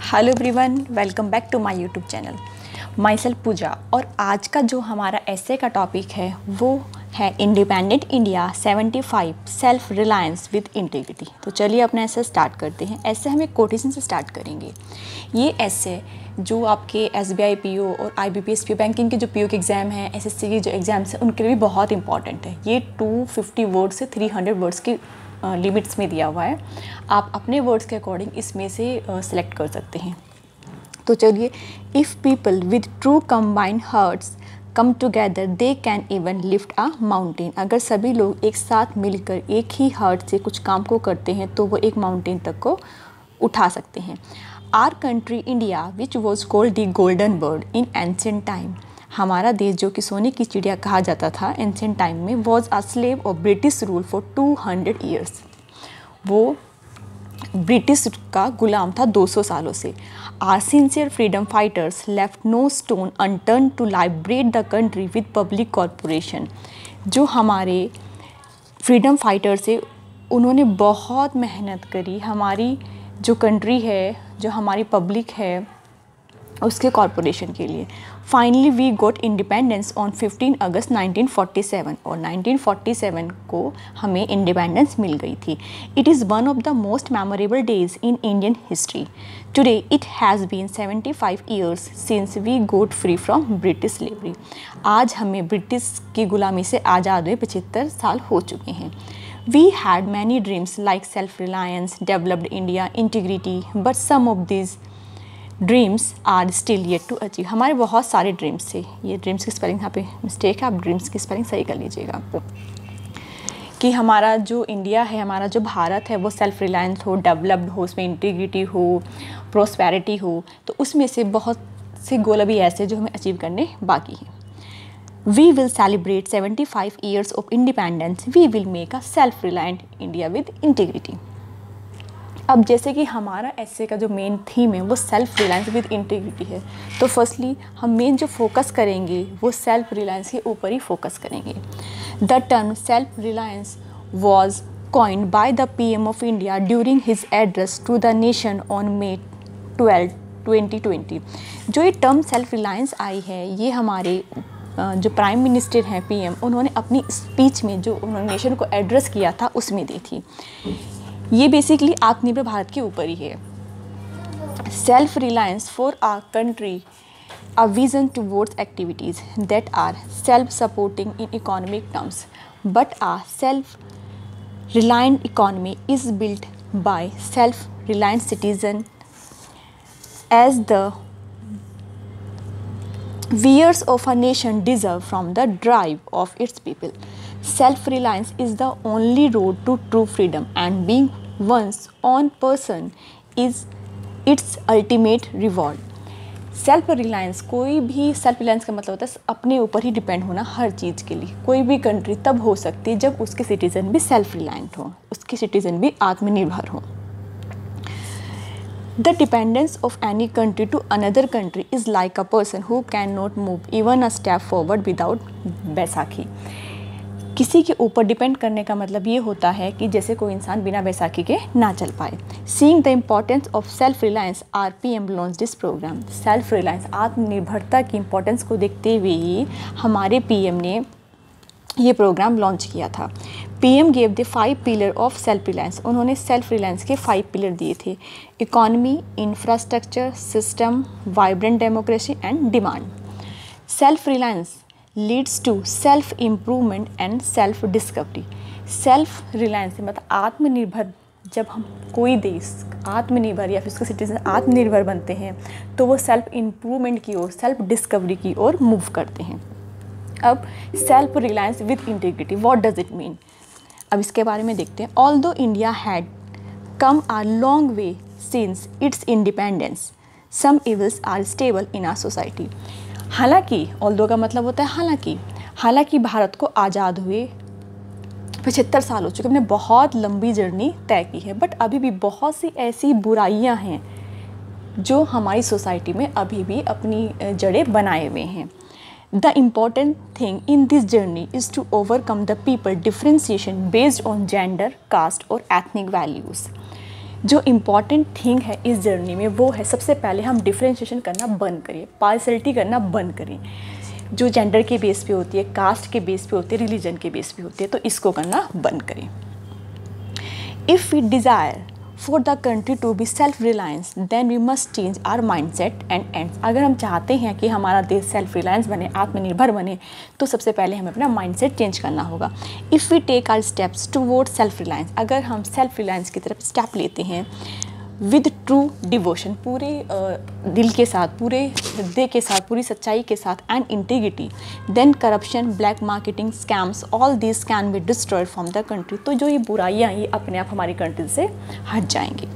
Hello everyone, welcome back to my YouTube channel. Myself Pooja. और आज का जो हमारा ऐसे का टॉपिक है वो है independent India 75 self reliance with integrity. तो चलिए अपना ऐसे स्टार्ट करते हैं। ऐसे हम एक कोटेशन से स्टार्ट करेंगे। ये ऐसे जो आपके SBI PO और IBPS PO बैंकिंग के जो PO के एग्ज़ाम हैं, SSC के जो एग्ज़ाम्स हैं, उनके लिए भी बहुत इंपॉर्टेंट है। ये 250 वर्ड से 300 वर्ड्स की लिमिट्स में दिया हुआ है। आप अपने वर्ड्स के अकॉर्डिंग इसमें से सिलेक्ट कर सकते हैं। तो चलिए, if people with true combined hearts come together they can even lift a mountain. अगर सभी लोग एक साथ मिलकर एक ही हार्ट से कुछ काम को करते हैं तो वो एक माउंटेन तक को उठा सकते हैं। Our country India which was called the golden bird in ancient time. हमारा देश जो कि सोने की चिड़िया कहा जाता था एंशिएंट टाइम में, was a slave of British rule for 200 years. वो ब्रिटिश का गुलाम था 200 सालों से। Our sincere freedom fighters left no stone unturned to liberate the country with public corporation. जो हमारे फ्रीडम फाइटर्स है, उन्होंने बहुत मेहनत करी हमारी जो कंट्री है, जो हमारी पब्लिक है, उसके कॉरपोरेशन के लिए। Finally we got independence on 15 August 1947 और 1947 को हमें इंडिपेंडेंस मिल गई थी। It is one of the most memorable days in Indian history. Today it has been 75 years since we got free from British slavery. आज हमें ब्रिटिश की गुलामी से आज़ाद हुए 75 साल हो चुके हैं। We had many dreams like self-reliance, developed India, integrity, but some of these dreams are still yet to achieve. हमारे बहुत सारे ड्रीम्स थे। ये ड्रीम्स की स्पेलिंग यहाँ पे मिस्टेक है, आप ड्रीम्स की स्पेलिंग सही कर लीजिएगा। कि हमारा जो इंडिया है, हमारा जो भारत है, वो सेल्फ रिलायंस हो, डेवलप्ड हो, उसमें इंटीग्रिटी हो, प्रोस्पेरिटी हो। तो उसमें से बहुत से गोल अभी ऐसे जो हमें अचीव करने बाकी हैं। We will celebrate 75 years of independence. We will make a self reliant India with integrity. अब जैसे कि हमारा ऐसे का जो मेन थीम है वो सेल्फ रिलायंस विद इंटीग्रिटी है, तो फर्स्टली हम मेन जो फोकस करेंगे वो सेल्फ रिलायंस के ऊपर ही फोकस करेंगे। The term self reliance was coined by the PM of India during his address to the nation on May 12, 2020। जो ये टर्म सेल्फ रिलायंस आई है, ये हमारे जो प्राइम मिनिस्टर हैं PM, उन्होंने अपनी स्पीच में जो उन्होंने नेशन को एड्रेस किया था उसमें दी थी। ये बेसिकली आत्मनिर्भर भारत के ऊपर ही है। Self reliance for our country a vision towards activities that are self supporting in economic terms, but a self reliant economy is built by self reliant citizen as the Weirs of a nation deserve from the drive of its people. Self-reliance is the only road to true freedom, and being one's own person is its ultimate reward. Self reliance, कोई भी self reliance का मतलब होता है अपने ऊपर ही depend होना हर चीज़ के लिए। कोई भी कंट्री तब हो सकती है जब उसके सिटीज़न भी सेल्फ रिलायंट हो, उसके सिटीज़न भी आत्मनिर्भर हो। The dependence of any country to another country is like a person who cannot move even a step forward without Baisakhi. किसी के ऊपर डिपेंड करने का मतलब ये होता है कि जैसे कोई इंसान बिना बैसाखी के ना चल पाए। Seeing the importance of self-reliance, our PM launched this program। Self reliance, आत्मनिर्भरता की इम्पोर्टेंस को देखते हुए ही हमारे PM ने ये प्रोग्राम लॉन्च किया था। PM gave the 5 pillar of self reliance. उन्होंने सेल्फ रिलायंस के 5 पिलर दिए थे: economy, infrastructure, system, vibrant democracy and demand. Self reliance leads to self improvement and self discovery. Self reliance मतलब आत्मनिर्भर। जब हम कोई देश आत्मनिर्भर या फिर उसके सिटीजन आत्मनिर्भर बनते हैं तो वो सेल्फ इम्प्रूवमेंट की ओर, सेल्फ डिस्कवरी की ओर मूव करते हैं। अब self reliance with integrity, what does it mean? अब इसके बारे में देखते हैं। Although India had come a long way since its independence, some evils are stable in our society. हालांकि, ऑल्दो का मतलब होता है हालांकि भारत को आज़ाद हुए 75 साल हो चुके, हमने बहुत लंबी जर्नी तय की है, बट अभी भी बहुत सी ऐसी बुराइयां हैं जो हमारी सोसाइटी में अभी भी अपनी जड़ें बनाए हुए हैं। The important thing in this journey is to overcome the people differentiation based on gender, caste or ethnic values. जो इम्पॉर्टेंट थिंग है इस जर्नी में वो है, सबसे पहले हम डिफ्रेंशिएशन करना बंद करिए, पार्शलिटी करना बंद करिए, जो जेंडर के बेस पे होती है, कास्ट के बेस पे होती है, रिलीजन के बेस पे होती है, तो इसको करना बंद करिए। If we desire for the country to be self reliance then we must change our mindset and ends. अगर हम चाहते हैं कि हमारा देश सेल्फ रिलायंस बने, आत्मनिर्भर बने, तो सबसे पहले हमें अपना माइंडसेट चेंज करना होगा। If we take our steps toward self reliance, अगर हम सेल्फ रिलायंस की तरफ स्टेप लेते हैं विद ट्रू डिवोशन, पूरे दिल के साथ, पूरे हृदय के साथ, पूरी सच्चाई के साथ, and integrity, then corruption, black marketing, scams, all this can be destroyed from the country. तो जो ये बुराइयाँ ये अपने आप हमारी कंट्री से हट जाएंगी।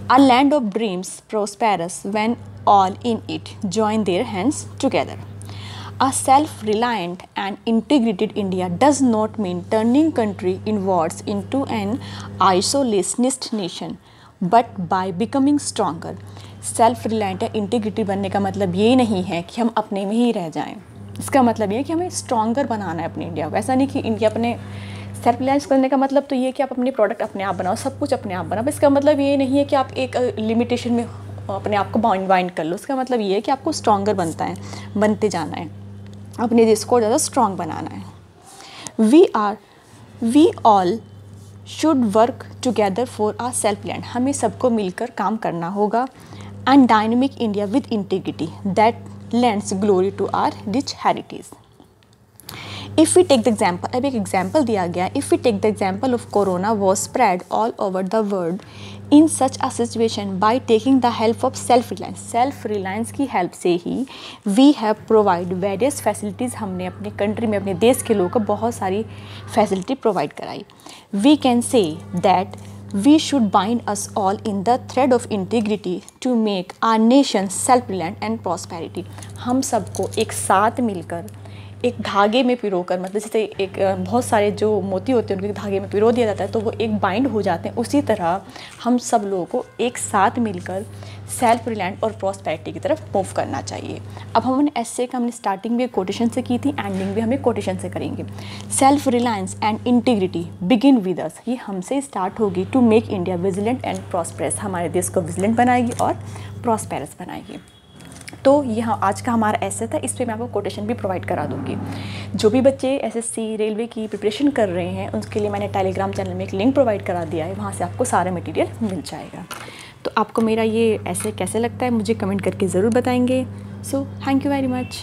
A land of dreams prosperous when all in it join their hands together. A self-reliant and integrated India does not mean turning country inwards into an isolationist nation, but by becoming stronger. Self reliant या integrated बनने का मतलब ये नहीं है कि हम अपने में ही रह जाएं। इसका मतलब ये है कि हमें स्ट्रॉन्गर बनाना है अपने इंडिया को। ऐसा नहीं कि इंडिया अपने सेल्फ रिलायंस करने का मतलब तो ये है कि आप अपने प्रोडक्ट अपने आप बनाओ, सब कुछ अपने आप बनाओ। इसका मतलब ये नहीं है कि आप एक लिमिटेशन में अपने आप को बाइंड कर लो। इसका मतलब ये है कि आपको स्ट्रॉन्गर बनते जाना है, अपने देश को ज़्यादा स्ट्रॉन्ग बनाना है। We all should work together for our self reliant, हमें सबको मिलकर काम करना होगा। And dynamic India with integrity that lends glory to our rich heritage. If we take the example, अब एक एग्जाम्पल दिया गया, if we take the example of corona was spread all over the world in such a situation by taking the help of self-reliance. Self-reliance की help से ही we have provide various facilities, हमने अपने country में, अपने देश के लोगों को बहुत सारी फैसिलिटी प्रोवाइड कराई। We can say that we should bind us all in the thread of integrity to make our nation self-reliant and prosperity. हम सबको एक साथ मिलकर एक धागे में पिरोकर, मतलब जैसे एक बहुत सारे जो मोती होते हैं उनके धागे में पिरो दिया जाता है तो वो एक बाइंड हो जाते हैं, उसी तरह हम सब लोगों को एक साथ मिलकर सेल्फ रिलायंट और प्रॉस्पेरिटी की तरफ मूव करना चाहिए। अब हमने ऐसे का हमने स्टार्टिंग भी कोटेशन से की थी, एंडिंग भी हमें कोटेशन से करेंगे। Self reliance and integrity begin with us, ये हमसे स्टार्ट होगी to make India vigilant and prosperous, हमारे देश को विजिलेंट बनाएगी और प्रॉस्पेरस बनाएगी। तो यह आज का हमारा ऐसे था, इस पर मैं आपको कोटेशन भी प्रोवाइड करा दूँगी। जो भी बच्चे एसएससी रेलवे की प्रिपरेशन कर रहे हैं उसके लिए मैंने टेलीग्राम चैनल में एक लिंक प्रोवाइड करा दिया है, वहाँ से आपको सारा मटेरियल मिल जाएगा। तो आपको मेरा ये ऐसे कैसे लगता है मुझे कमेंट करके ज़रूर बताएंगे। So thank you very much.